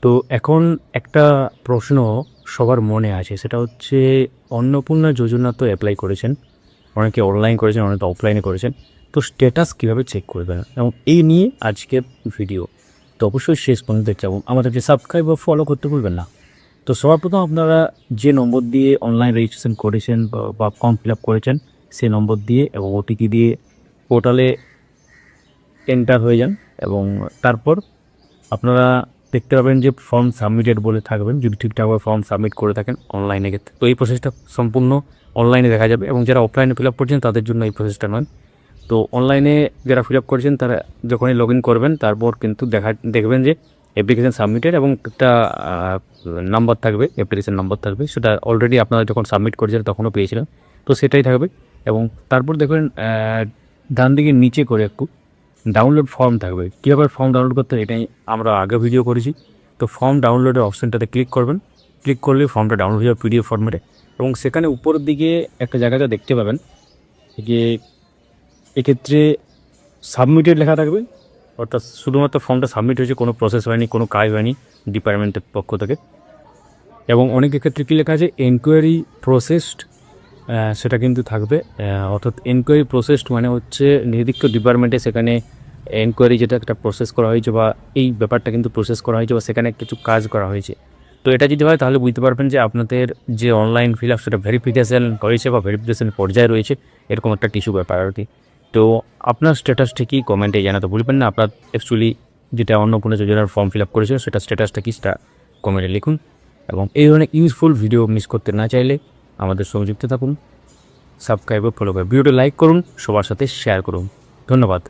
তো এখন একটা প্রশ্ন সবার মনে আছে, সেটা হচ্ছে অন্নপূর্ণা যোজনা তো অ্যাপ্লাই করেছেন, অনেকে অনলাইন করেছেন, অনেকে অফলাইনে করেছেন। তো স্ট্যাটাস কীভাবে চেক করবেন এবং এই নিয়ে আজকের ভিডিও। তো অবশ্যই শেষ পর্যন্ত দেখতে যাবো, আমাদেরকে সাবস্ক্রাইব বা ফলো করতে ভুলবেন না। তো সবার প্রথম আপনারা যে নম্বর দিয়ে অনলাইন রেজিস্ট্রেশন করেছেন বা ফর্ম ফিল আপ করেছেন সেই নম্বর দিয়ে এবং ওটিপি দিয়ে পোর্টালে এন্টার হয়ে যান এবং তারপর আপনারা দেখতে পাবেন যে ফর্ম সাবমিটেড বলে থাকবেন, যদি ঠিকঠাকভাবে ফর্ম সাবমিট করে থাকেন অনলাইনে ক্ষেত্রে। তো এই প্রসেসটা সম্পূর্ণ অনলাইনে দেখা যাবে এবং যারা অফলাইনে ফিল আপ করছেন তাদের জন্য এই প্রসেসটা নয়। তো অনলাইনে যারা ফিল আপ করেছেন তারা যখনই লগ ইন করবেন তারপর কিন্তু দেখবেন যে অ্যাপ্লিকেশান সাবমিটেড এবং একটা নাম্বার থাকবে, অ্যাপ্লিকেশান নাম্বার থাকবে, সেটা অলরেডি আপনারা যখন সাবমিট করেছিলেন তখনও পেয়েছিলেন। তো সেটাই থাকবে এবং তারপর দেখবেন ডান দিকে নিচে করে একটু ডাউনলোড ফর্ম থাকবে। কীভাবে ফর্ম ডাউনলোড করতে হয় এটাই আমরা আগে ভিডিও করেছি। তো ফর্ম ডাউনলোডের অপশানটাতে ক্লিক করবেন, ক্লিক করলে ফর্মটা ডাউনলোড হয়ে যাবে পিডিএফ ফর্মেটে এবং সেখানে উপরের দিকে একটা জায়গাটা দেখতে পাবেন যে এক্ষেত্রে সাবমিটেড লেখা থাকবে, অর্থাৎ শুধুমাত্র ফর্মটা সাবমিট হয়েছে, কোনো প্রসেস হয়নি, কোনো কাজ হয়নি ডিপার্টমেন্টের পক্ষ থেকে। এবং অনেকের ক্ষেত্রে কী লেখা আছে এনকোয়ারি প্রসেসড, সেটা কিন্তু থাকবে। অর্থাৎ এনকোয়ারি প্রসেসড মানে হচ্ছে নির্দিষ্ট ডিপার্টমেন্টে সেখানে এনকোয়ারি যেটা একটা প্রসেস করা হয়েছে বা এই ব্যাপারটা কিন্তু প্রসেস করা হয়েছে বা সেখানে কিছু কাজ করা হয়েছে। তো এটা যদি হয় তাহলে বুঝতে পারবেন যে আপনাদের যে অনলাইন ফিল আপ সেটা ভেরিফিকেশান হয়েছে বা ভেরিফিকেশান পর্যায়ে রয়েছে, এরকম একটা টিস্যু ব্যাপার আর কি। তো আপনার স্ট্যাটাসটা কি কমেন্টে জানাতে ভুলবেন না। আপনার অ্যাকচুয়ালি যেটা অন্নপূর্ণা যোজনার ফর্ম ফিল আপ করেছে সেটা স্ট্যাটাসটা কি সেটা কমেন্টে লিখুন এবং এই ধরনের ইউজফুল ভিডিও মিস করতে না চাইলে আমাদের সঙ্গে যুক্ত থাকুন, সাবস্ক্রাইব ও ফলো করে ভিডিওটা লাইক করুন, সবার সাথে শেয়ার করুন। ধন্যবাদ।